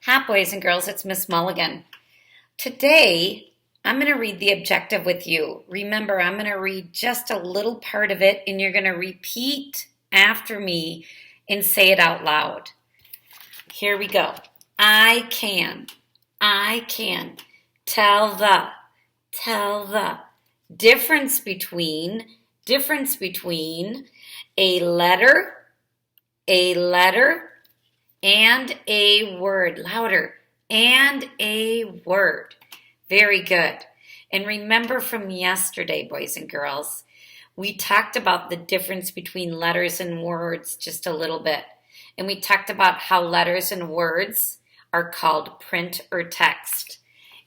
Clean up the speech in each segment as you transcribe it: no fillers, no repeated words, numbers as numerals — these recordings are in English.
Hi, boys and girls, it's Miss Mulligan. Today, I'm going to read the objective with you. Remember, I'm going to read just a little part of it, and you're going to repeat after me and say it out loud. Here we go. I can tell the difference between a letter, and a word. Louder. And a word. Very good. And remember from yesterday, boys and girls, we talked about the difference between letters and words just a little bit. And we talked about how letters and words are called print or text.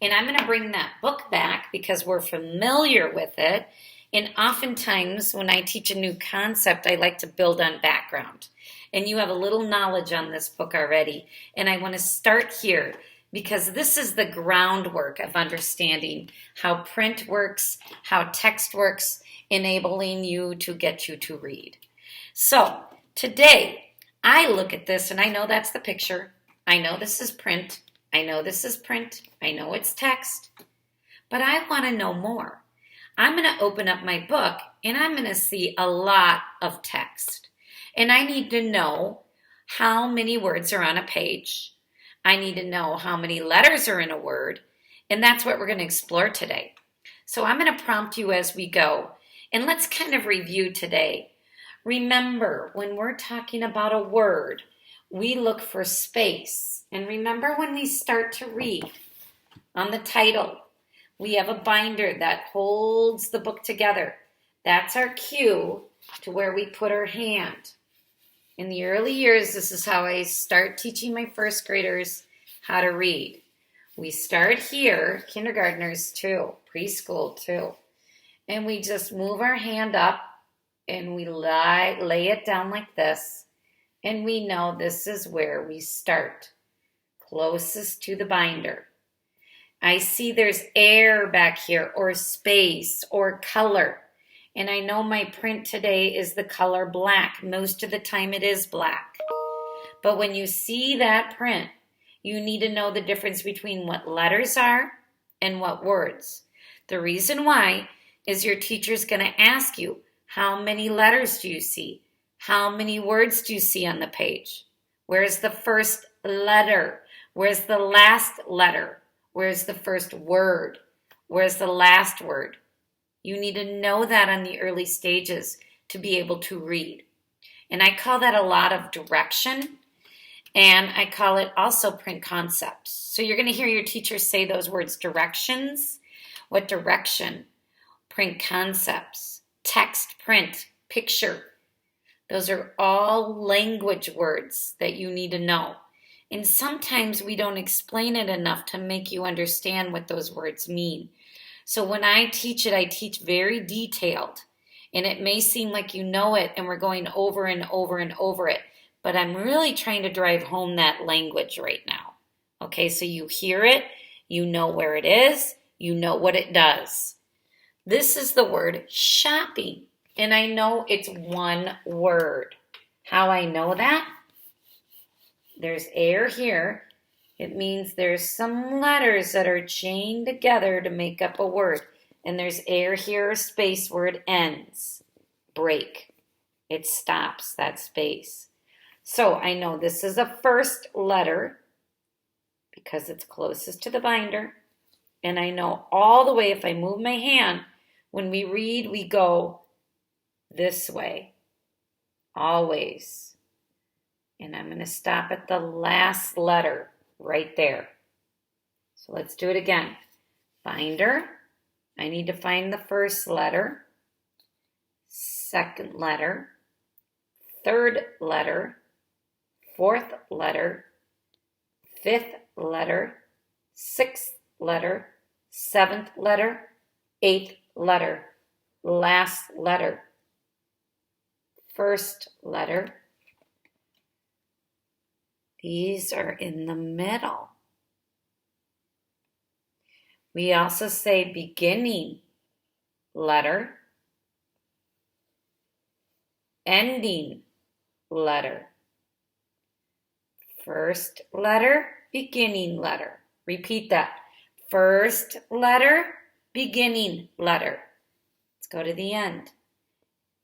And I'm going to bring that book back because we're familiar with it. And oftentimes when I teach a new concept, I like to build on background. And you have a little knowledge on this book already. And I want to start here because this is the groundwork of understanding how print works, how text works, enabling you to get you to read. So today I look at this and I know that's the picture. I know this is print. I know this is print. I know it's text. But I want to know more. I'm going to open up my book and I'm going to see a lot of text. And I need to know how many words are on a page. I need to know how many letters are in a word. And that's what we're going to explore today. So I'm going to prompt you as we go. And let's kind of review today. Remember, when we're talking about a word, we look for space. And remember when we start to read on the title, we have a binder that holds the book together. That's our cue to where we put our hand. In the early years, this is how I start teaching my first graders how to read. We start here, kindergartners too, preschool too. And we just move our hand up and we lay it down like this. And we know this is where we start, closest to the binder. I see there's air back here, or space, or color. And I know my print today is the color black. Most of the time it is black. But when you see that print, you need to know the difference between what letters are and what words. The reason why is your teacher's going to ask you, how many letters do you see? How many words do you see on the page? Where's the first letter? Where's the last letter? Where's the first word? Where's the last word? You need to know that on the early stages to be able to read. And I call that a lot of direction, and I call it also print concepts. So you're going to hear your teacher say those words, directions. What direction? Print concepts, text, print, picture. Those are all language words that you need to know. And sometimes we don't explain it enough to make you understand what those words mean. So when I teach it, I teach very detailed. And it may seem like you know it and we're going over and over and over it. But I'm really trying to drive home that language right now. Okay, so you hear it, you know where it is, you know what it does. This is the word shopping. And I know it's one word. How I know that? There's air here. It means there's some letters that are chained together to make up a word. And there's air here, a space where it ends. Break. It stops that space. So I know this is a first letter because it's closest to the binder. And I know all the way, if I move my hand, when we read, we go this way. Always. And I'm going to stop at the last letter. Right there. So let's do it again. Binder. I need to find the first letter, second letter, third letter, fourth letter, fifth letter, sixth letter, seventh letter, eighth letter, last letter, first letter. These are in the middle. We also say beginning letter, ending letter, first letter, beginning letter. Repeat that. First letter, beginning letter. Let's go to the end.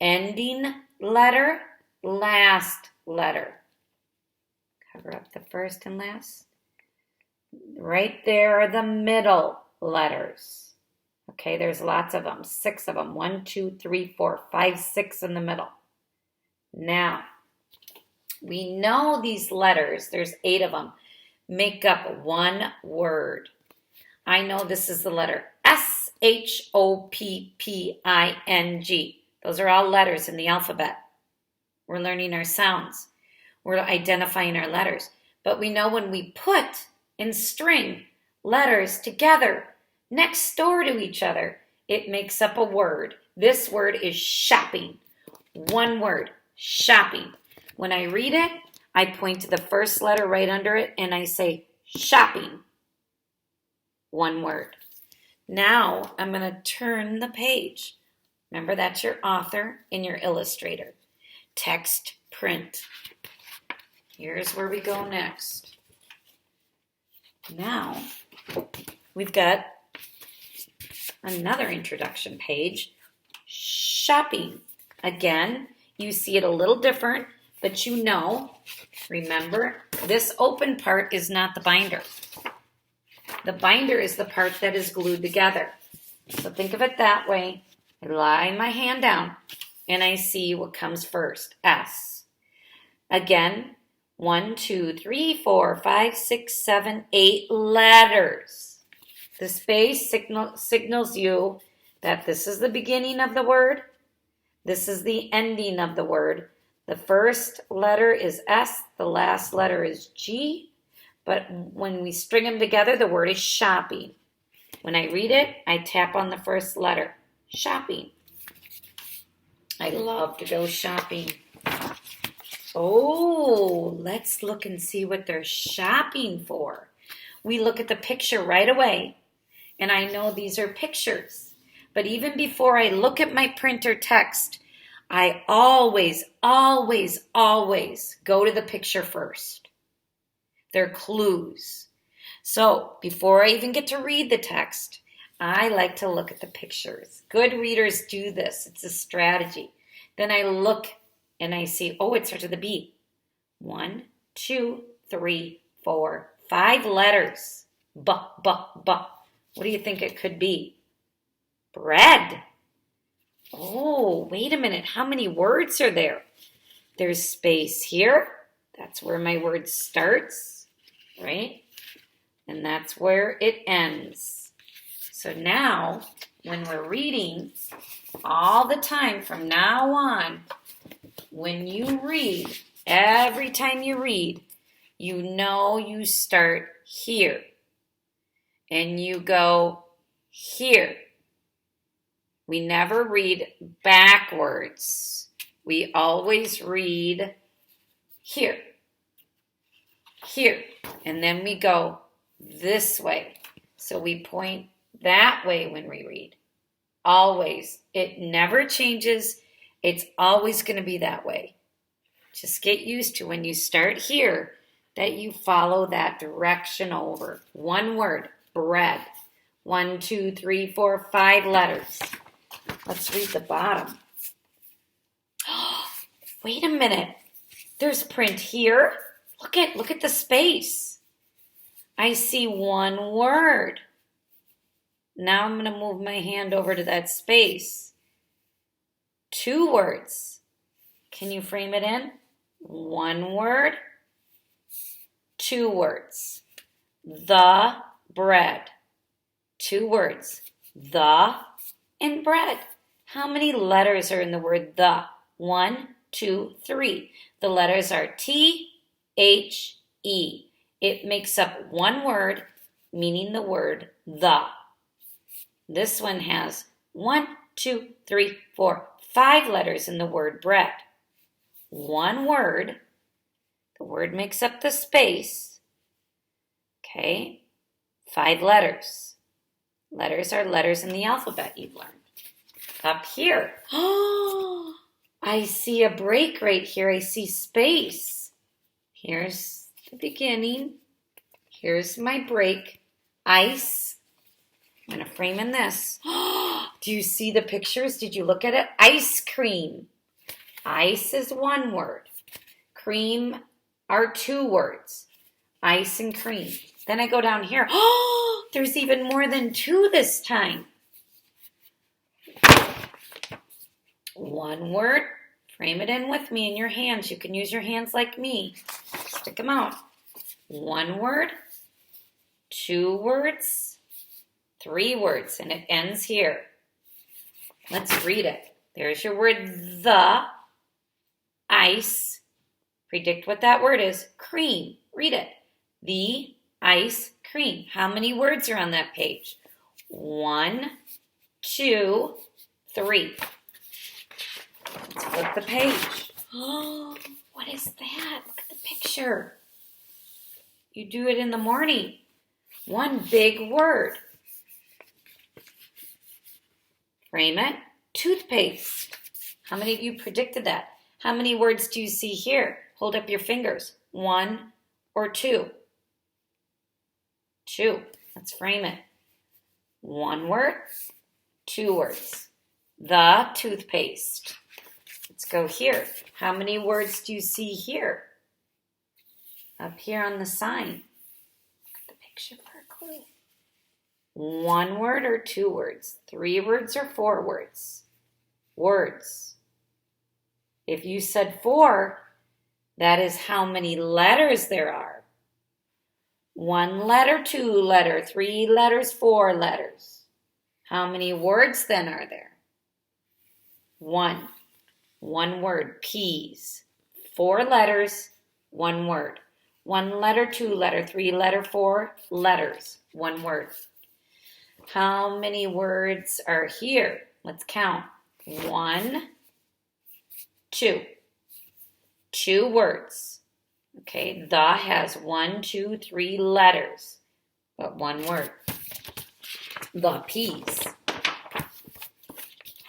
Ending letter, last letter. Cover up the first and last. Right there are the middle letters. Okay, there's lots of them. 6 of them. 1, 2, 3, 4, 5, 6 in the middle. Now, we know these letters, there's 8 of them, make up one word. I know this is the letter S-H-O-P-P-I-N-G. Those are all letters in the alphabet. We're learning our sounds. We're identifying our letters. But we know when we put and string letters together next door to each other, it makes up a word. This word is shopping. One word, shopping. When I read it, I point to the first letter right under it and I say shopping. One word. Now I'm going to turn the page. Remember, that's your author and your illustrator. Text, print. Here's where we go next. Now, we've got another introduction page. Shopping. Again, you see it a little different, but you know, remember, this open part is not the binder. The binder is the part that is glued together. So think of it that way. I lie my hand down, and I see what comes first, S. Again, 1, 2, 3, 4, 5, 6, 7, 8 letters. The space signals you that this is the beginning of the word. This is the ending of the word. The first letter is S. The last letter is G. But when we string them together, the word is shopping. When I read it, I tap on the first letter. Shopping. I love to go shopping. Oh, let's look and see what they're shopping for. We look at the picture right away, and I know these are pictures. But even before I look at my printer text, I always go to the picture first. They're clues. So before I even get to read the text, I like to look at the pictures. Good readers do this. It's a strategy. Then I look and I see, oh, it starts with a B. 1, 2, 3, 4, 5 letters. B. What do you think it could be? Bread. Oh, wait a minute. How many words are there? There's space here. That's where my word starts, right? And that's where it ends. So now, when we're reading all the time from now on, when you read, every time you read, you know you start here. And you go here. We never read backwards. We always read here. Here. And then we go this way. So we point that way when we read. Always. It never changes. It's always going to be that way. Just get used to when you start here that you follow that direction over. One word, bread. 1, 2, 3, 4, 5 letters. Let's read the bottom. Oh, wait a minute. There's print here. Look at the space. I see one word. Now I'm going to move my hand over to that space. 2 words. Can you frame it in? 1 word, 2 words. The bread. 2 words. The and bread. How many letters are in the word the? 1, 2, 3. The letters are T, H, E. It makes up one word, meaning the word the. This one has 1, 2, 3, 4, 5 letters in the word bread. One word. The word makes up the space. Okay. 5 letters. Letters are letters in the alphabet you've learned. Up here. Oh, I see a break right here. I see space. Here's the beginning. Here's my break. Ice. I'm going to frame in this. Do you see the pictures? Did you look at it? Ice cream. Ice is one word. Cream are two words. Ice and cream. Then I go down here. There's even more than two this time. One word. Frame it in with me in your hands. You can use your hands like me. Stick them out. One word, two words, three words, and it ends here. Let's read it. There's your word, the, ice. Predict what that word is. Cream. Read it. The ice cream. How many words are on that page? 1, 2, 3. Let's flip the page. Oh, what is that? Look at the picture. You do it in the morning. One big word. Frame it. Toothpaste. How many of you predicted that? How many words do you see here? Hold up your fingers. 1 or 2? 2. Let's frame it. One word, two words. The toothpaste. Let's go here. How many words do you see here? Up here on the sign. Look at the picture for a clue. One word or two words? 3 words or 4 words? Words. If you said 4, that is how many letters there are. 1 letter, 2 letter, 3 letters, 4 letters. How many words then are there? 1. One word, peas. 4 letters, 1 word. 1 letter, 2 letter, 3 letter, 4 letters, 1 word. How many words are here? Let's count. 1, 2. 2 words. Okay, the has 1, 2, 3 letters, but 1 word. The peas.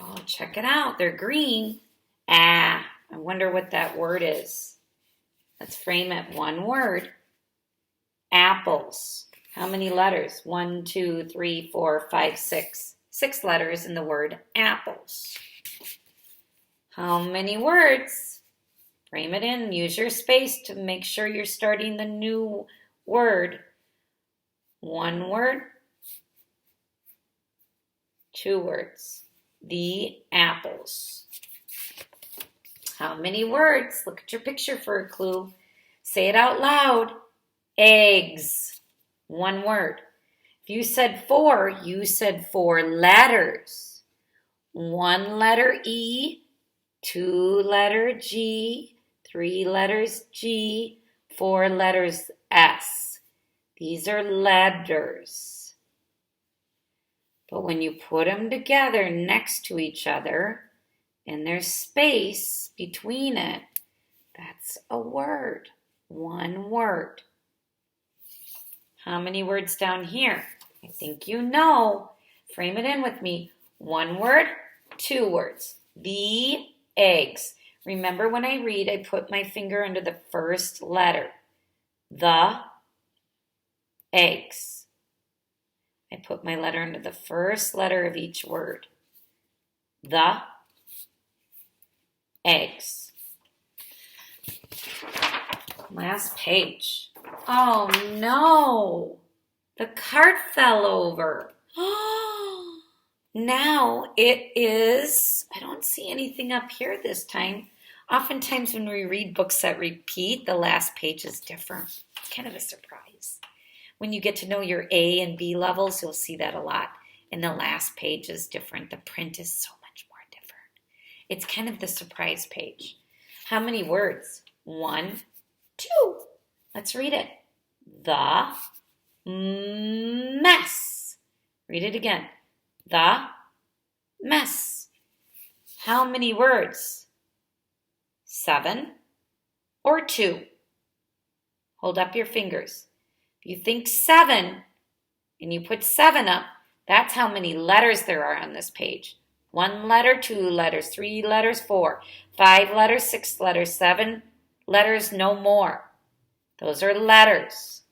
Oh, check it out. They're green. I wonder what that word is. Let's frame it. 1 word. Apples. How many letters? 1, 2, 3, 4, 5, 6. 6 letters in the word apples. How many words? Frame it in. Use your space to make sure you're starting the new word. 1 word. 2 words. The apples. How many words? Look at your picture for a clue. Say it out loud. Eggs. 1 word. If you said 4, you said 4 letters. 1 letter E, 2 letter G, 3 letters G, 4 letters S. These are letters. But when you put them together next to each other, and there's space between it, that's a word. 1 word. How many words down here? I think you know. Frame it in with me. 1 word, 2 words. The eggs. Remember when I read, I put my finger under the first letter. The eggs. I put my letter under the first letter of each word. The eggs. Last page. Oh no! The card fell over. Now it is, I don't see anything up here this time. Oftentimes when we read books that repeat, the last page is different. It's kind of a surprise. When you get to know your A and B levels, you'll see that a lot. And the last page is different. The print is so much more different. It's kind of the surprise page. How many words? 1, 2. Let's read it. The mess. Read it again. The mess. How many words? 7 or 2? Hold up your fingers. If you think 7 and you put 7 up, that's how many letters there are on this page. 1 letter, 2 letters, 3 letters, 4, 5 letters, 6 letters, 7 letters, no more. Those are letters.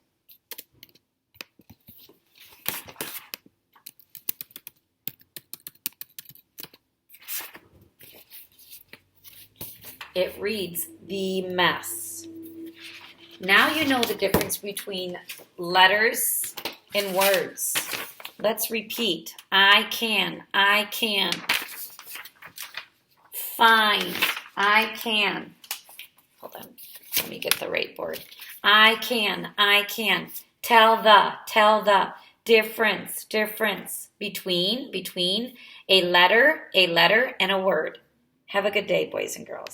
It reads the mess. Now you know the difference between letters and words. Let's repeat. I can. Find. I can. Hold on. Let me get the right word. I can. Tell the. Difference. Between a letter, and a word. Have a good day, boys and girls.